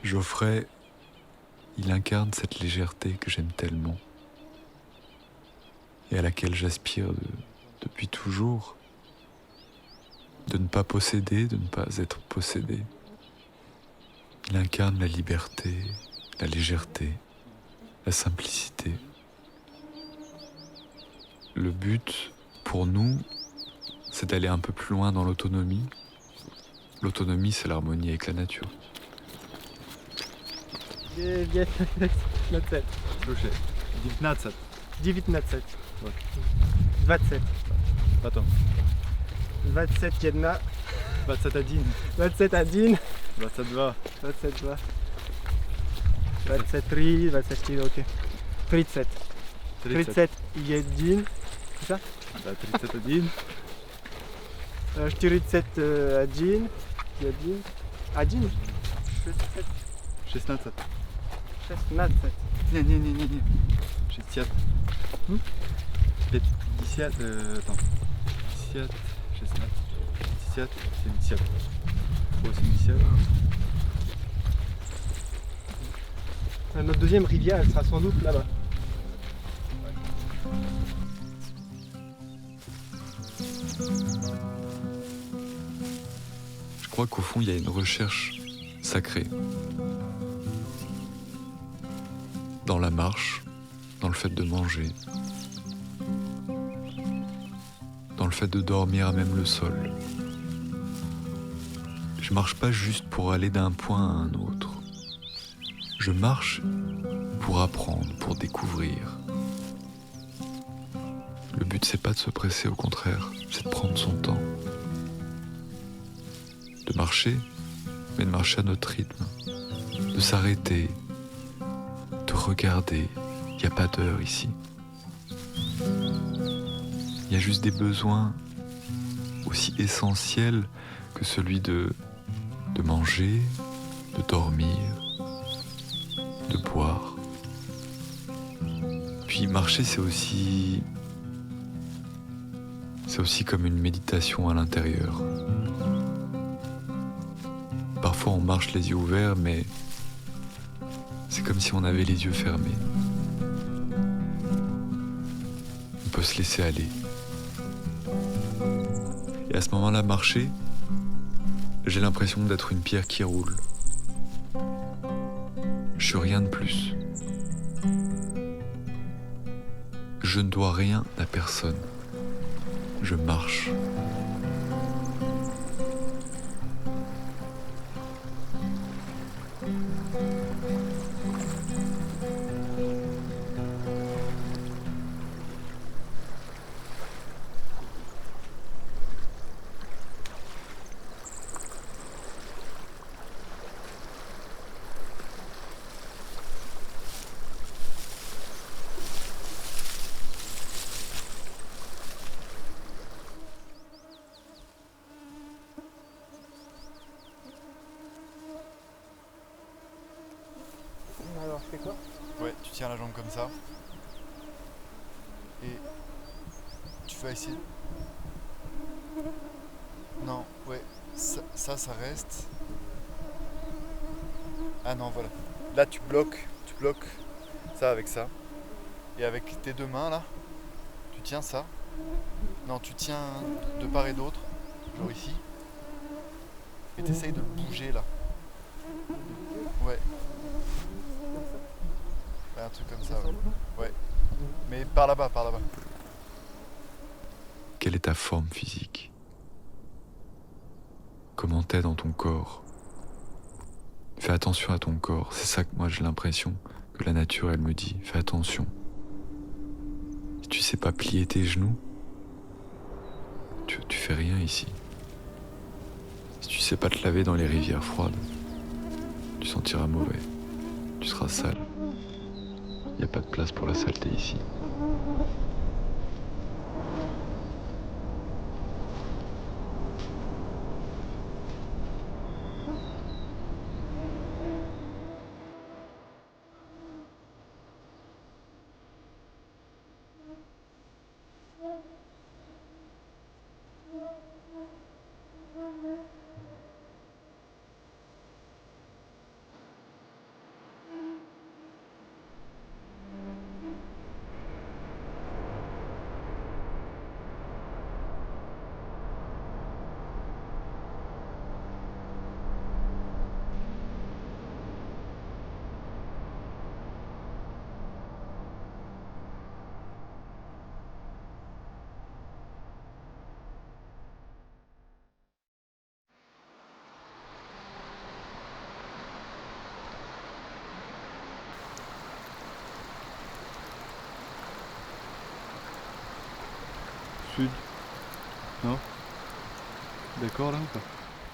Geoffrey, il incarne cette légèreté que j'aime tellement et à laquelle j'aspire depuis toujours, de ne pas posséder, de ne pas être possédé. Il incarne la liberté, la légèreté, la simplicité. Le but, pour nous, c'est d'aller un peu plus loin dans l'autonomie. L'autonomie, c'est l'harmonie avec la nature. 19. Слушай, 19. 19. Вот. 27. Потом. 27 jedna. 21. 21. 22. 22. 23. 24, ok. 37. 37 1. C'est ça? Да, 31. 47 1. 1. 16. 16. Не. 60. 50. Attends. 50, 16, 17, 70. 80. Notre deuxième rivière, elle sera sans doute là-bas. Je crois qu'au fond, il y a une recherche sacrée dans la marche, dans le fait de manger, dans le fait de dormir à même le sol. Je marche pas juste pour aller d'un point à un autre. Je marche pour apprendre, pour découvrir. Le but, c'est pas de se presser, au contraire, c'est de prendre son temps. De marcher, mais de marcher à notre rythme. De s'arrêter, de regarder. Il n'y a pas d'heure ici. Il y a juste des besoins aussi essentiels que celui de manger, de dormir, de boire. Puis marcher, c'est aussi comme une méditation à l'intérieur. Parfois on marche les yeux ouverts, mais c'est comme si on avait les yeux fermés. On peut se laisser aller. Et à ce moment-là, marcher, j'ai l'impression d'être une pierre qui roule. Je suis rien de plus. Je ne dois rien à personne. Je marche. Alors, je fais quoi? Ouais, tu tiens la jambe comme ça. Et tu vas essayer. Non, ouais, ça reste. Ah non, voilà. Là, tu bloques ça avec ça. Et avec tes deux mains, là, tu tiens ça. Non, tu tiens de part et d'autre, genre ici. Et t'essayes de le bouger, là. Ouais. Ouais, un truc comme ça, ouais. Ouais. Mais par là-bas, par là-bas. Quelle est ta forme physique? Comment t'es dans ton corps? Fais attention à ton corps. C'est ça que moi j'ai l'impression que la nature, elle me dit. Fais attention. Si tu sais pas plier tes genoux, tu fais rien ici. Si tu sais pas te laver dans les rivières froides, tu sentiras mauvais. Tu seras sale. Il n'y a pas de place pour la saleté ici. sud? Non? D'accord là ou pas?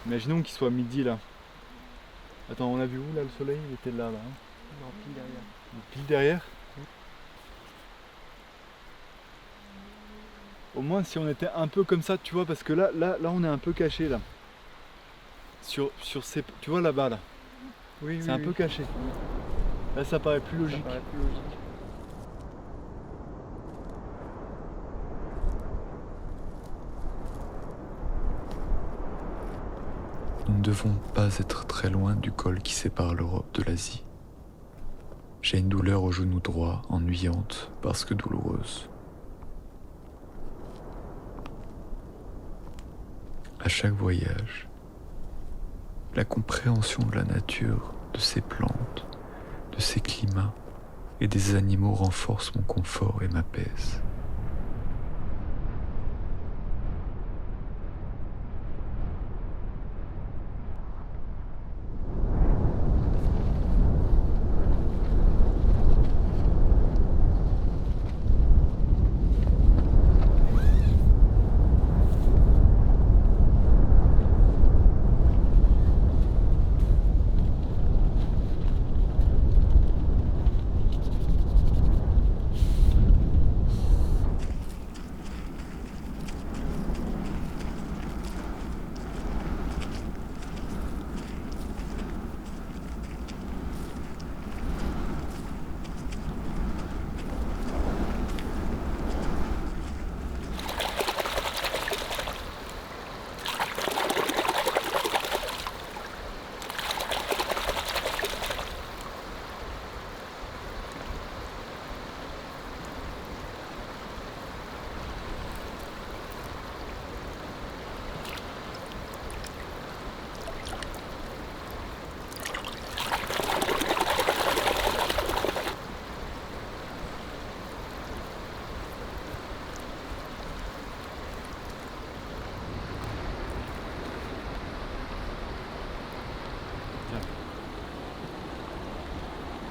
Imaginons qu'il soit midi là. Attends, on a vu où là le soleil? Il était là, hein? Non, pile derrière. Pile derrière? Au moins si on était un peu comme ça, tu vois, parce que là on est un peu caché là. Sur ces. Tu vois là-bas là. Oui, C'est un peu caché. Là ça paraît plus logique. Ça paraît plus logique. Nous ne devons pas être très loin du col qui sépare l'Europe de l'Asie. J'ai une douleur au genou droit, ennuyante parce que douloureuse. À chaque voyage, la compréhension de la nature, de ses plantes, de ses climats et des animaux renforce mon confort et m'apaise.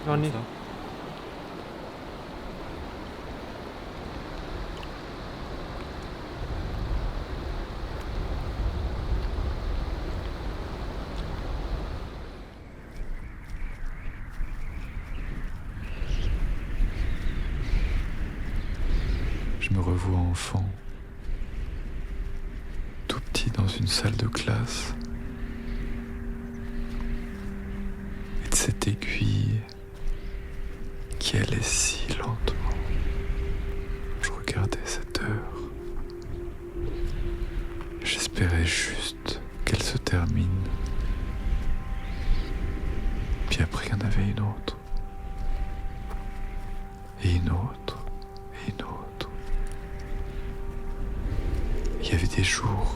J'en ai. Je me revois enfant, tout petit dans une salle de classe, et de cette aiguille qui allait si lentement. Je regardais cette heure. J'espérais juste qu'elle se termine. Puis après, il y en avait une autre. Et une autre. Et une autre. Il y avait des jours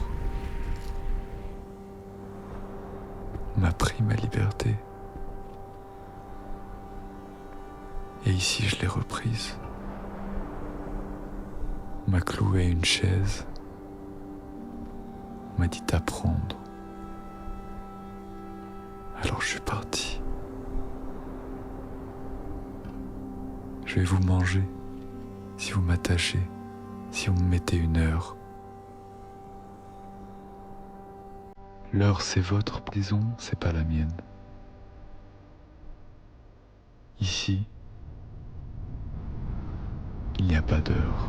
où on m'a pris ma liberté. Et ici, je l'ai reprise. On m'a cloué à une chaise. On m'a dit d'apprendre. Alors je suis parti. Je vais vous manger si vous m'attachez, si vous me mettez une heure. L'heure, c'est votre prison, c'est pas la mienne. Ici, il n'y a pas d'heure.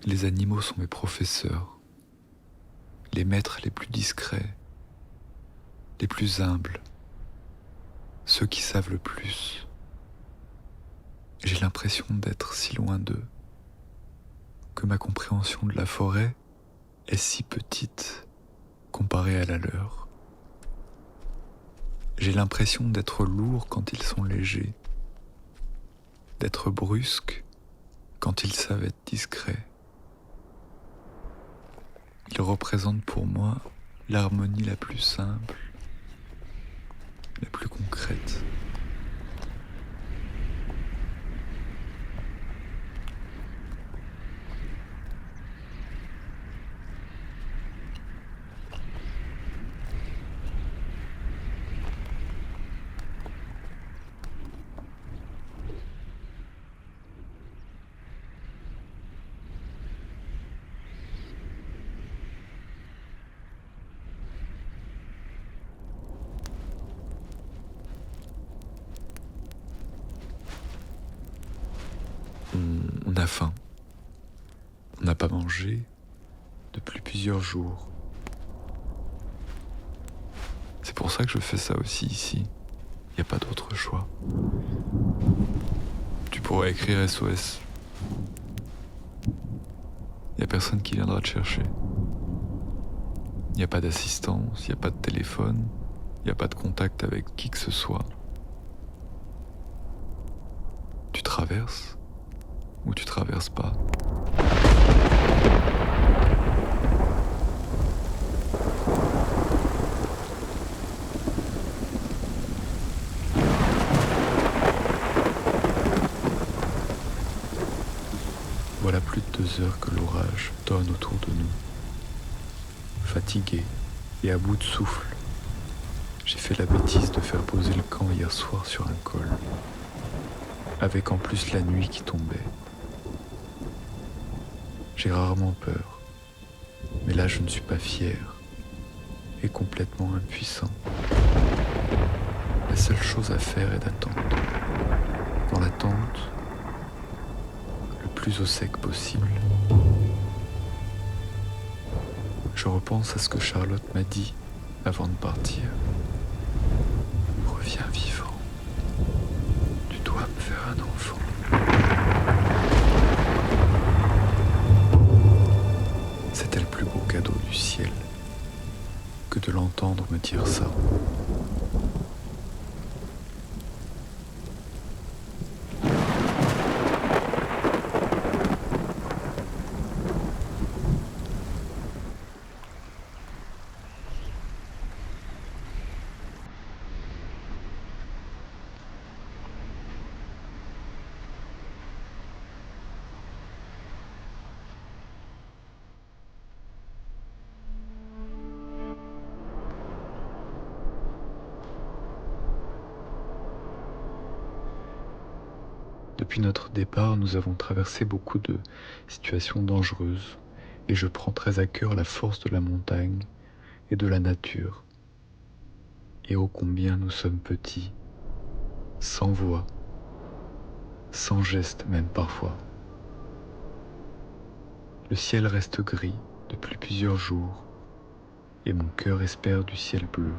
Les animaux sont mes professeurs, les maîtres les plus discrets, les plus humbles, ceux qui savent le plus. J'ai l'impression d'être si loin d'eux, que ma compréhension de la forêt est si petite comparée à la leur. J'ai l'impression d'être lourd quand ils sont légers, d'être brusque quand ils savent être discrets. Ils représentent pour moi l'harmonie la plus simple, la plus concrète. On a faim. On n'a pas mangé depuis plusieurs jours. C'est pour ça que je fais ça aussi ici. Il n'y a pas d'autre choix. Tu pourrais écrire SOS. Il n'y a personne qui viendra te chercher. Il n'y a pas d'assistance, il n'y a pas de téléphone, il n'y a pas de contact avec qui que ce soit. Tu traverses ou tu traverses pas. Voilà plus de 2 heures que l'orage tonne autour de nous. Fatigué et à bout de souffle, j'ai fait la bêtise de faire poser le camp hier soir sur un col, avec en plus la nuit qui tombait. J'ai rarement peur, mais là je ne suis pas fier et complètement impuissant. La seule chose à faire est d'attendre. Dans l'attente, le plus au sec possible. Je repense à ce que Charlotte m'a dit avant de partir. Reviens vivant. Tu dois me faire un enfant. C'était le plus beau cadeau du ciel que de l'entendre me dire ça. Depuis notre départ, nous avons traversé beaucoup de situations dangereuses et je prends très à cœur la force de la montagne et de la nature. Et ô combien nous sommes petits, sans voix, sans geste même parfois. Le ciel reste gris depuis plusieurs jours et mon cœur espère du ciel bleu.